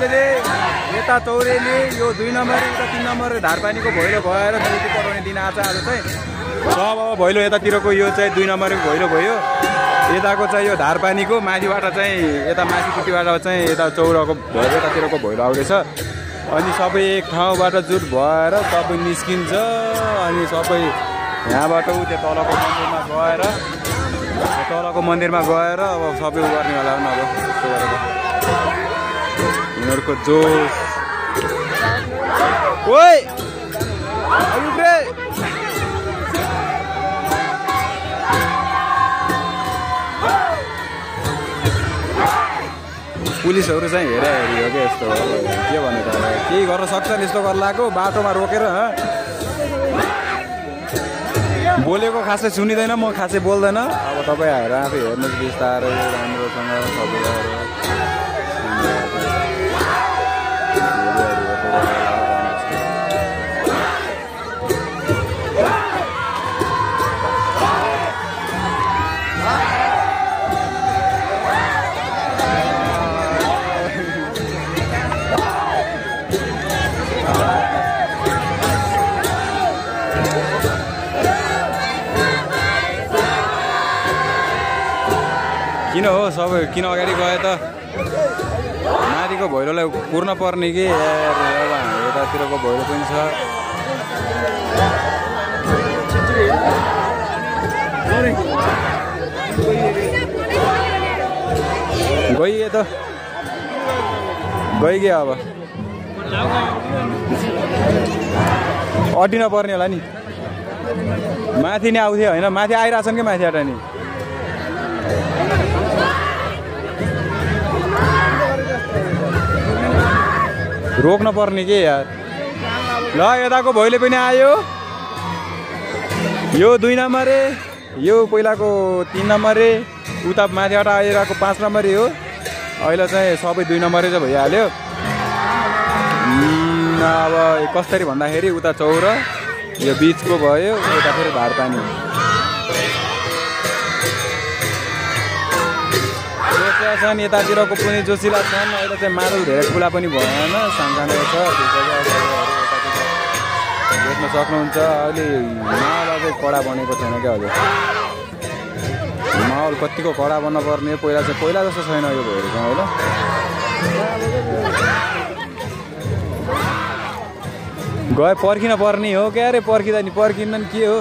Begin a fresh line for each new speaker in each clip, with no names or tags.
सबैले यता चौरेली यो 2 नम्बर उता 3 नम्बर धारपानीको भैलो भएर ड्युटी पठाउने दिन आज चाहिँ सब अब भैलो यतातिरको यो चाहिँ 2 नम्बरको भैलो भयो। यताको चाहिँ यो धारपानीको माथिबाट चाहिँ यता माथिपट्टिबाट चाहिँ यता चौरको भैलो यतातिरको भैलो आउँदैछ। अनि सबै एक ठाउँबाट जुट भएर सबै निस्किन्छ। अनि सबै यहाँबाट उ त्यो तलको मन्दिरमा गएर अब सबै उ गर्ने होला अब त्यस्तो गरेर यिनीहरूको जोस। ओइ पुलिसहरू चाहिँ हेरी हो क्या यस्तो के भन्नु त केही गर्न सक्छन् यस्तो गर्न लाग्यो बाटोमा रोकेर बोलेको खासै सुनिँदैन म खासै बोल्दैन। अब तपाईँहरू आफै हेर्नुहोस् बिस्तारै राम्रोसँग सबैहरू किन हो सबै किन अगाडि गए त माथिको भैलोलाई कुर्न पर्ने कि यतातिरको भैलो पनि छ। गइए त गइगयो अब अड्डिन पर्ने होला नि माथि नै आउँथ्यो होइन माथि आइरहेछन् कि माथिबाट नि रोक्न पर्ने के यार। ल यताको भैलो पनि आयो यो 2 नम्बर यो पहिलाको 3 नम्बर उता माथिबाट आइरहेको 5 नम्बर हो। अहिले चाहिँ सबै 2 नम्बर चाहिँ भइहाल्यो। अब कसरी भन्दाखेरि उता चौर यो बिचको भयो यता फेरि धारपानी छन् यतातिरको पनि जोसिला छन्। अहिले चाहिँ मादल धेरै खुला पनि भएन सानसानो छ देख्न सक्नुहुन्छ। अहिले माहौल अझै कडा बनेको छैन क्या हजुर माहौल कतिको कडा बन्न पर्ने पहिला जस्तो छैन यो भएर चाहिँ होइन। गए पर्खिन पर्ने हो क्या अरे पर्खिँदा नि पर्खिँदैन के हो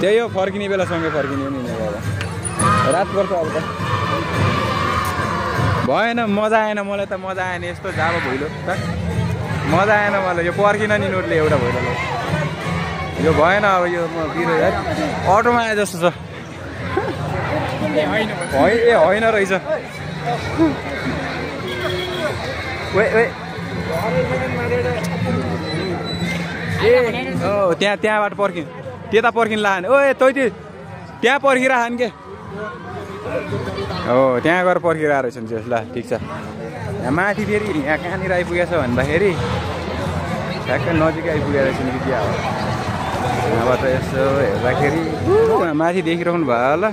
त्यही हो फर्किने बेलासँगै फर्किने हो नि रात पर्छ अब त भएन मजा आएन मलाई त मजा आएन यस्तो जाबो भैलो त मजा आएन मलाई यो पर्खिन नि नोटले एउटा भैलोलाई यो भएन। अब यो म बिरो यार अटोमा आए जस्तो छ होइन रहेछ त्यहाँबाट पर्खिन् त्यता पर्खिन लाने ओए तै त्यहाँ पर्खिरहन् के हो त्यहाँ गएर पर्खिरहेको रहेछन् चाहिँ ल ठिक छ। यहाँ माथि फेरि यहाँ कहाँनिर आइपुगेछ भन्दाखेरि ठ्याक्कै नजिकै आइपुगेको रहेछ नि क्या हो। यहाँबाट यसो हेर्दाखेरि माथि देखिरहनु भयो होला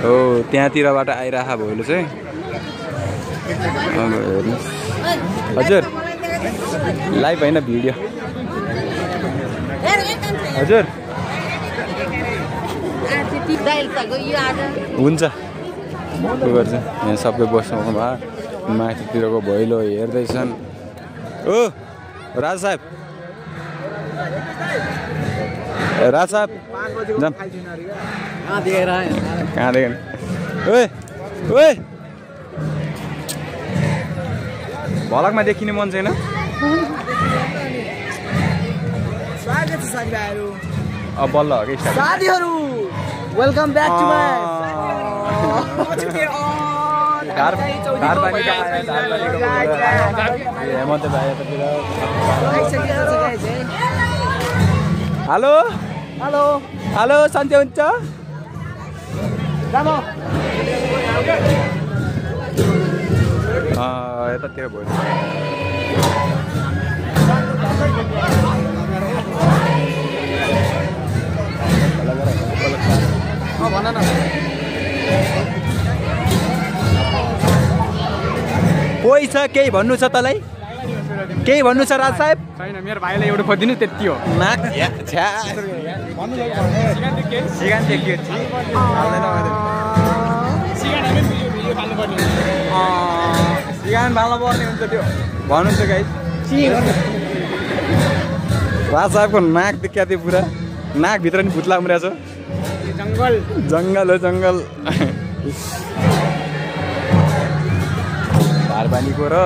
हो त्यहाँतिरबाट आइरहेको भैलो चाहिँ हेर्नुहोस् हजुर लाइभ होइन भिडियो हजुर हुन्छ के गर्छ यहाँ सबै बस्नु भयो माथितिरको भैलो हेर्दैछन्। ओ राज साहब कहाँदेखि ओए ओए भलकमा देखिने मन छैन अब बल्ल हो कि
साथीहरु welcome back to my
hello hello hello सन्चै हुन्छ यतातिर भयो भन न छ केही भन्नु छ तँलाई केही भन्नु छ राज साहेब
छैन मेरो भाइलाई एउटा खोजिदिनु त्यति हो
नाक सिगान फाल्नु पर्ने हुन्छ त्यो भन्नुहुन्छ गाइस राज साहेबको नाक देखिया थियो पुरा नाकभित्र नि भुत्ला उम्रिएको छ
जङ्गल
जङ्गल हो जङ्गल धारपानीको र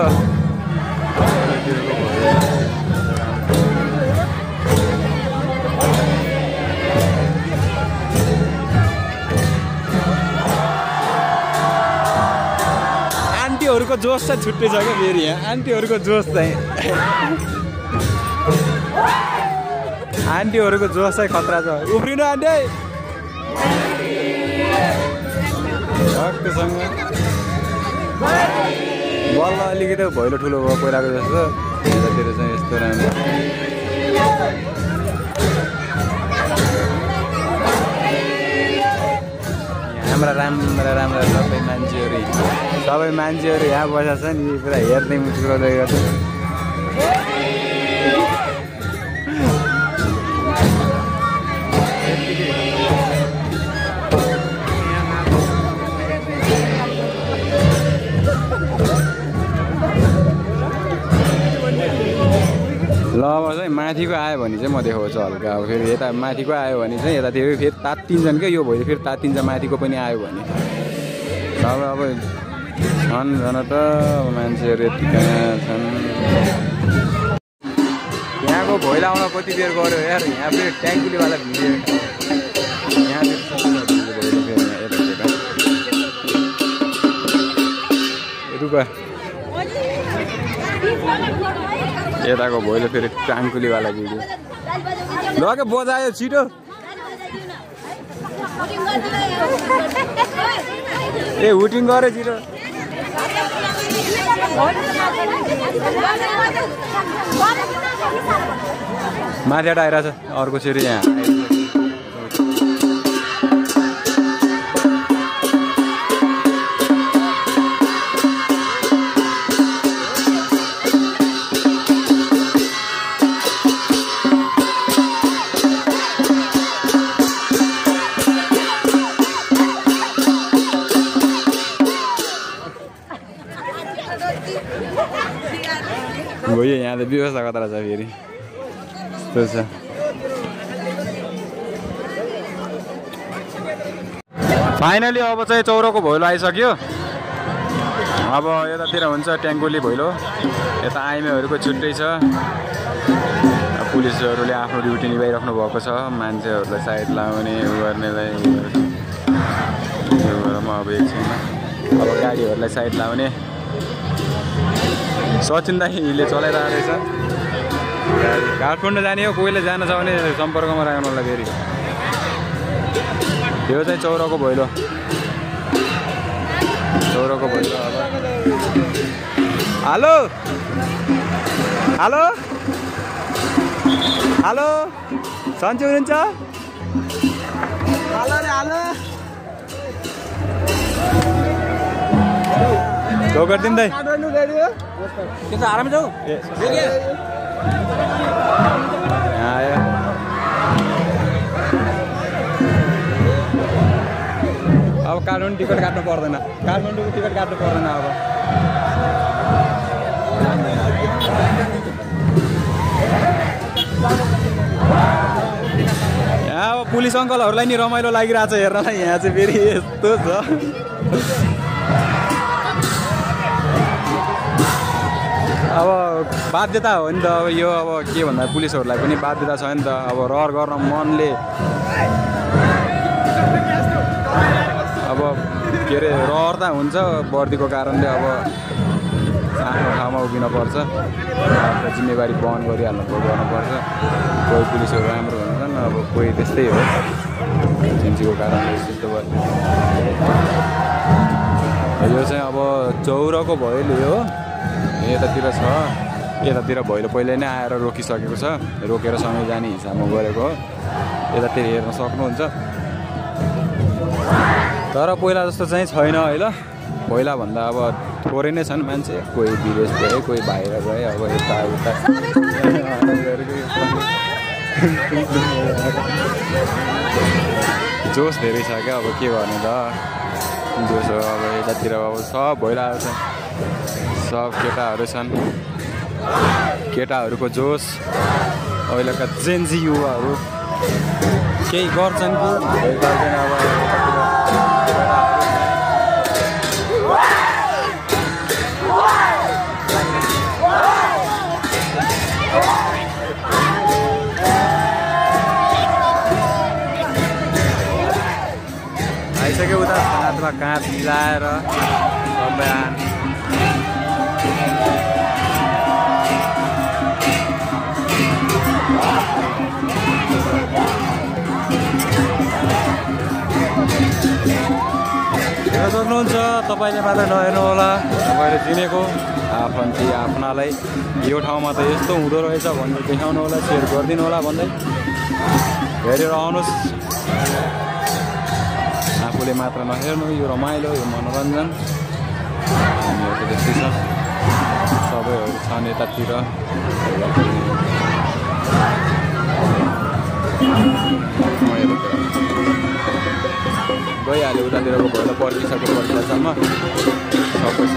आन्टीहरूको जोस चाहिँ छुट्टै छ क्या फेरि यहाँ आन्टीहरूको जोस चाहिँ आन्टीहरूको जोस चाहिँ खतरा छ उफ्रिनु आन्टी भक्तसँग बल्ल अलिकति भैलो ठुलो भयो पहिलाको जस्तो यतातिर चाहिँ यस्तो राम्रो हाम्रा राम्रा सबै मान्छेहरू यहाँ बसेको छ नि पुरा हेर्दै मुस्कुराउँदै गर्छ ल अब चाहिँ माथिको आयो भने चाहिँ म देखाउँछु हल्का अब फेरि यता माथिको आयो भने चाहिँ यतातिर फेरि तात्तिन्छन् क्या यो भइदियो फेरि तात्तिन्छ माथिको पनि आयो भने अब छन् झन् त मान्छेहरू यति कहाँ छन् यहाँको भैलो आउन कति बेर गऱ्यो यार यहाँ फेरि ट्याङ्कुलीवाला भिडियो यहाँ रुका यताको भैलो फेरि ट्याङ्कुलीवाला भिडियो ल के बजायो छिटो ए हुटिङ गरे छिटो माथिबाट आइरहेछ अर्को फेरि यहाँ गयो यहाँ त व्यवस्था कता छ फेरि यस्तो छ फाइनली अब चाहिँ चौरको भैलो आइसक्यो अब यतातिर हुन्छ ट्याङ्कुली भैलो यता आइमेहरूको छुट्टै छ पुलिसहरूले आफ्नो ड्युटी निभाइराख्नु भएको छ मान्छेहरूलाई साइड लाउने उ गर्नेलाई अब एकछिनमा अब गाडीहरूलाई साइड लाउने सचिन दाइले चलाइरहेको रहेछ काठमाडौँ जाने हो कोहीले जान छ भने सम्पर्कमा राख्नु होला फेरि यो चाहिँ चौरको भैलो अब हेलो हेलो हेलो सन्चै हुनुहुन्छ गरिदिनु दाइ
आराम जाऊ
आयो अब काठमाडौँ टिकट काट्नु पर्दैन काठमाडौँको टिकट काट्नु पर्दैन अब यहाँ अब पुलिस अङ्कलहरूलाई नि रमाइलो लागिरहेको छ हेर्नलाई यहाँ चाहिँ फेरि यस्तो छ अब बाध्यता हो नि त अब यो अब के भन्दा पुलिसहरूलाई पनि बाध्यता छ नि त अब रहर गर्न मनले अब के अरे रहर त हुन्छ वर्दीको कारणले अब आफ्नो ठाउँमा उभिनुपर्छ आफ्नो जिम्मेवारी वहन गर्नुपर्छ कोही पुलिसहरू राम्रो हुन्छन् अब कोही त्यस्तै हो जिन्सीको कारणले यस्तो भयो यो चाहिँ अब चौरको भैलो हो यतातिर छ यतातिर भैलो पहिले नै आएर रोकिसकेको छ रोकेर सँगै जाने हिसाबमा गरेको हो यतातिर हेर्न सक्नुहुन्छ तर पहिला जस्तो चाहिँ छैन है ल पहिलाभन्दा अब थोरै नै छन् मान्छे, कोही विदेश गए, कोही बाहिर गए, अब यताउता जोस धेरै छ क्या। अब के गर्ने त, जोस हो अब यतातिर अब सब भइरहेको छ, सब केटाहरू छन्, केटाहरूको जोस। अहिलेका जेन्जी युवाहरू केही गर्छन् कि गर्दैन अब आइसक्यो उता हातमा काँच मिलाएर सबै हेर्न सक्नुहुन्छ। तपाईँले मात्र नहेर्नु होला, तपाईँले चिनेको आफन्ती आफ्नालाई यो ठाउँमा त यस्तो हुँदो रहेछ भनेर देखाउनु होला, सेयर गरिदिनु होला भन्दै हेरेर आउनुहोस्। आफूले मात्र नहेर्नु, यो रमाइलो, यो मनोरञ्जन हामीहरूको त्यस्तै छ, सबैहरू छन् यतातिर। गइहाल्यो उतातिरको भएर पर्खिसक्यो, पर्खिसम्म सबै छ।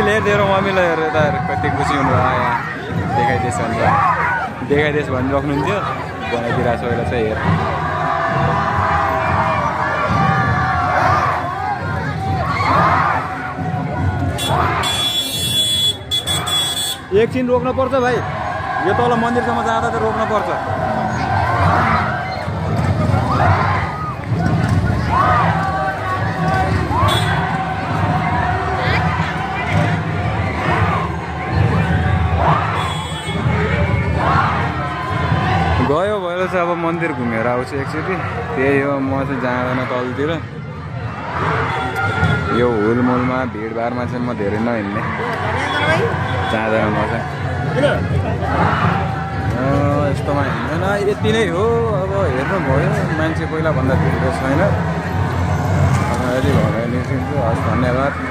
हेरिदिएर मम्मीलाई हेरेर त कति खुसी हुनुभयो, यहाँ देखाइदिएछ भने राख्नुहुन्थ्यो, बनाइदिरहेको छ अहिले चाहिँ हेर। एकछिन रोक्न पर्छ भाइ, यो तल मन्दिरसम्म जाँदा त रोक्न पर्छ। गयो भएर चाहिँ अब मन्दिर घुमेर आउँछु एकचोटि, त्यही हो। म चाहिँ जाँदैन तलतिर, यो हुलमुलमा भिडभाडमा चाहिँ म धेरै नहिँड्ने, जाँदैन म चाहिँ। यस्तोमा हिँड्दैन, यति नै हो। अब हेर्नुभयो, मान्छे पहिलाभन्दा भिड छैन। यदि भएर निस्किन्छु, हस्, धन्यवाद।